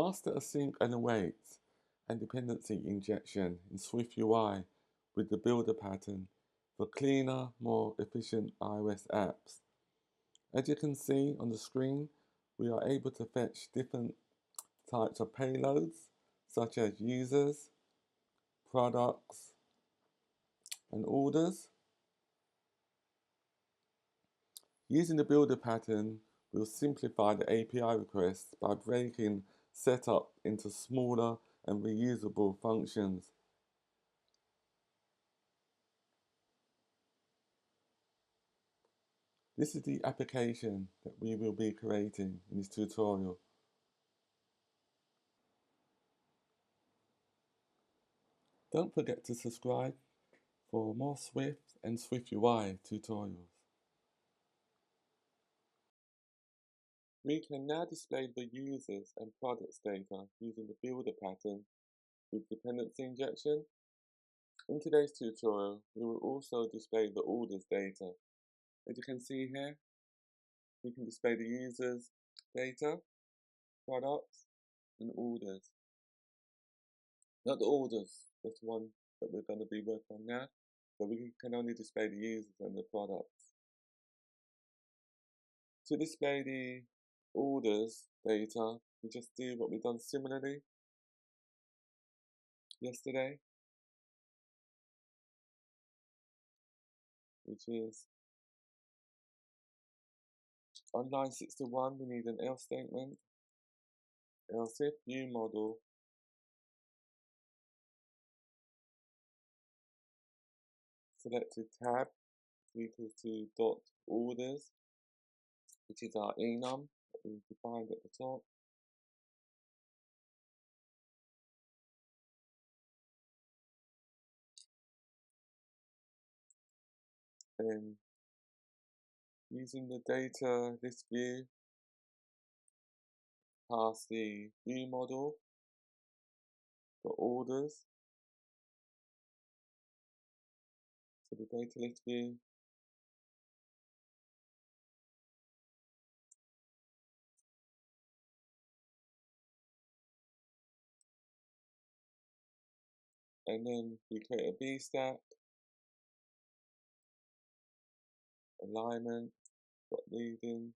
Master async and await and dependency injection in SwiftUI with the builder pattern for cleaner, more efficient iOS apps. As you can see on the screen, we are able to fetch different types of payloads such as users, products, and orders. Using the builder pattern will simplify the API requests by breaking setup into smaller and reusable functions. This is the application that we will be creating in this tutorial. Don't forget to subscribe for more Swift and SwiftUI tutorials. We can now display the users and products data using the builder pattern with dependency injection. In today's tutorial, we will also display the orders data. As you can see here, we can display the users data, products, and orders. Not the orders, that's the one that we're going to be working on now, but we can only display the users and the products. To display the orders data, we just do what we've done similarly yesterday, which is on line 61 we need an else statement, else if view model selected tab equals to dot orders, which is our enum that we defined at the top. Then using the data list view, pass the view model for orders to the data list view. And then we create a B stack, alignment, dot leading.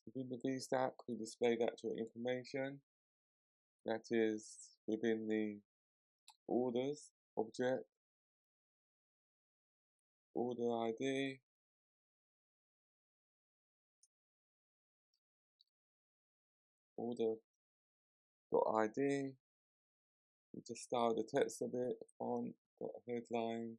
Within the V stack, we display the actual information that is within the orders object, order ID, order.id. We just style the text a bit, font, got a headline.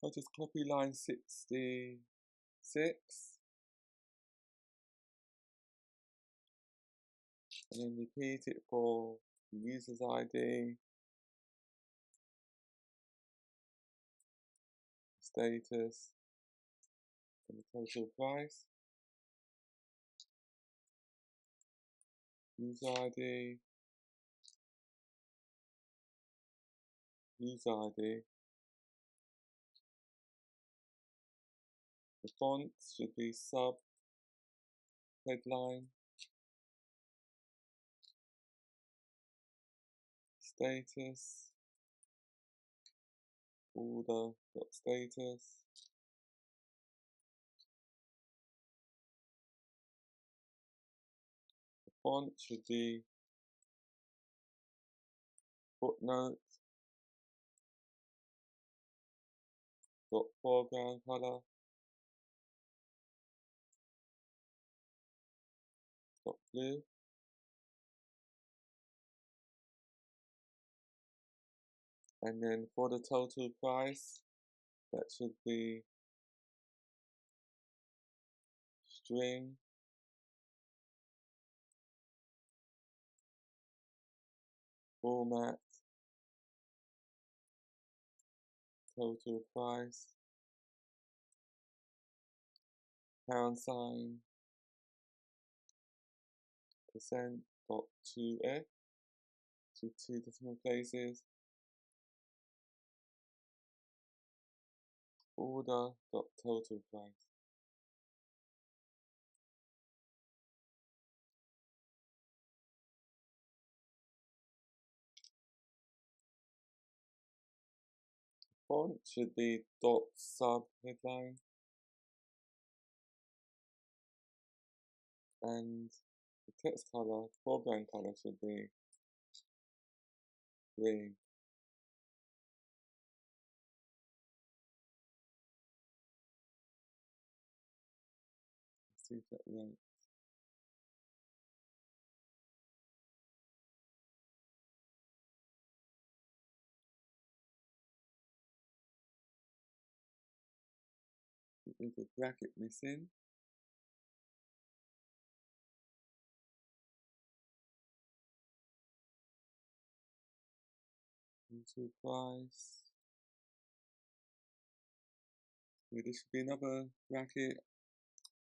I'll just copy line 66 and then repeat it for the user's ID, status, and the total price. User ID, user ID. The font should be sub headline, status, order.status. The font should be footnote, foreground color, blue. And then for the total price, that should be string, format, total price, £, %.2f, to 2 decimal places, order.total price. Font should be .sub headline, and the text color, foreground color should be green. Let's see if that works. There's a bracket missing. Total price. There should be another bracket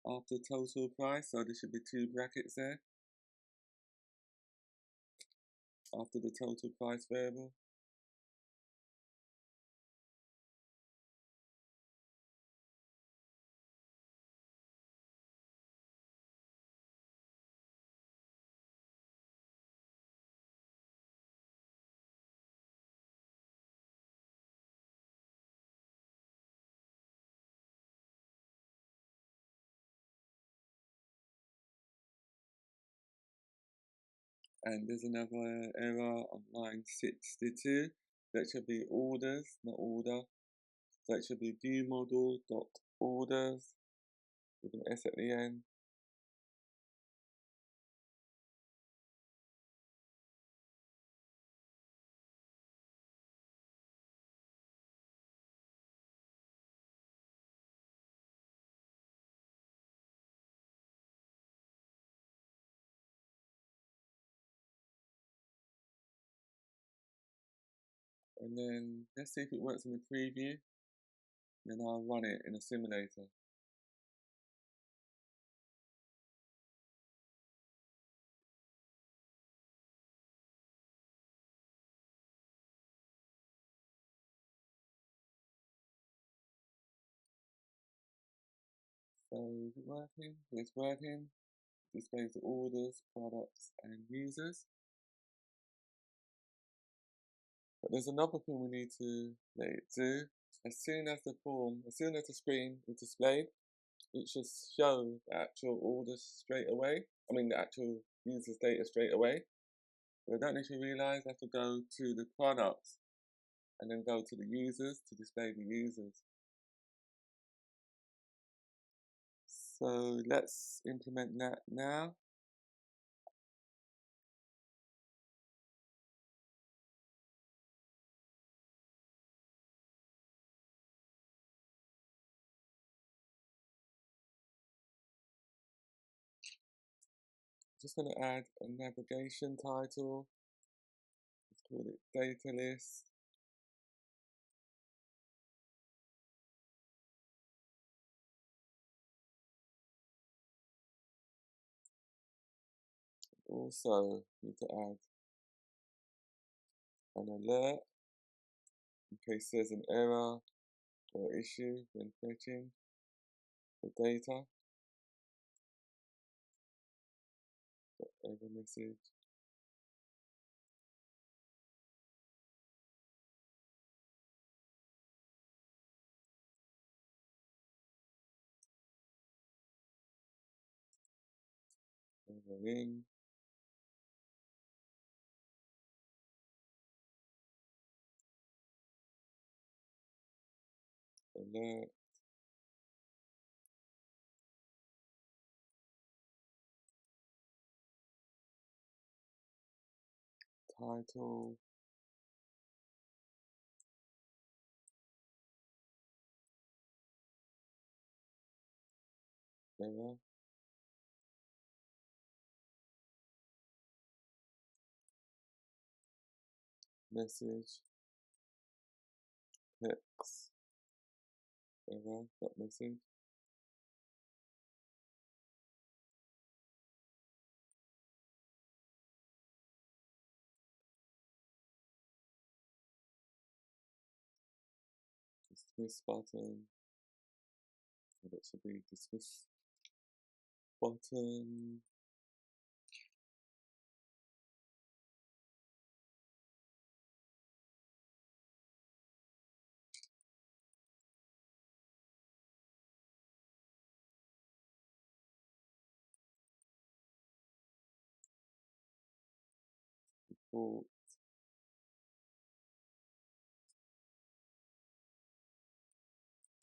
after total price, so there should be 2 brackets there after the total price variable. And there's another error on line 62. That should be orders, not order. So it should be viewModel.orders with an S at the end. And then let's see if it works in the preview. Then I'll run it in a simulator. So is it working? It's working. Displays the orders, products, and users. But there's another thing we need to let it do. As soon as the screen is displayed, it should show the actual orders straight away. I mean, the actual user's data straight away. But I don't know if you realize I have to go to the products and then go to the users to display the users. So let's implement that now. Just going to add a navigation title. Let's call it data list. Also need to add an alert in case there's an error or issue when fetching the data. Error message. Error in. Alert. Title. Error. Message. Text. Error. Dot message. Dismiss button. So that should be dismiss button. Report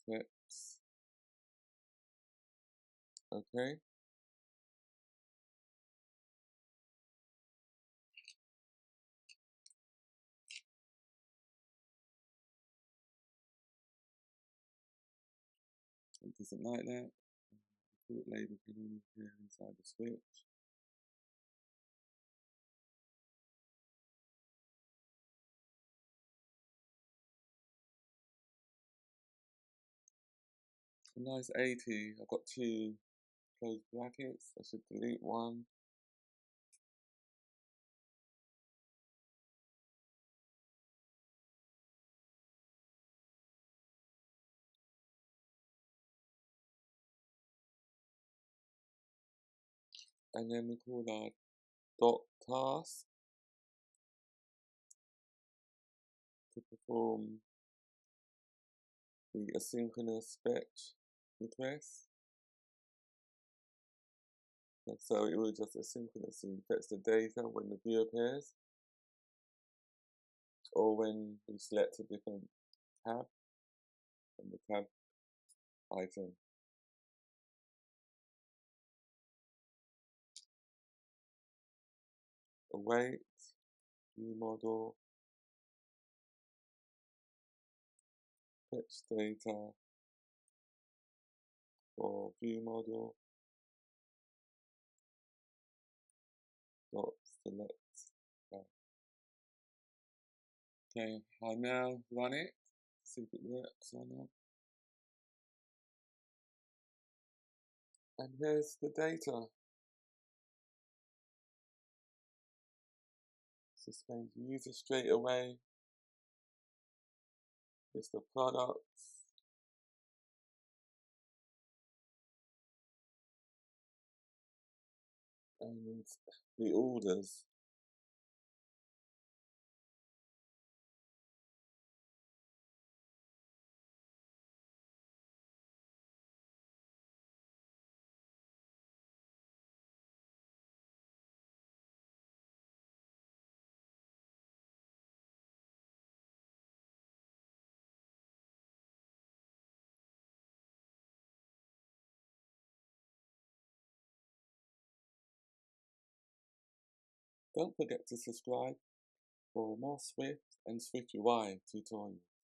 text. Okay. It doesn't like that. Report label can only appear inside the switch. Nice 80. I've got two closed brackets. I should delete one. And then we call our dot task to perform the asynchronous fetch request. And so it will just asynchronously fetch the data when the view appears, or when we select a different tab from the tab item. Await, view model, fetch data for view model, dot select. Okay, I now run it, see if it works or not. And here's the data. Suspend user straight away. List of products. And the orders. Don't forget to subscribe for more Swift and SwiftUI tutorials.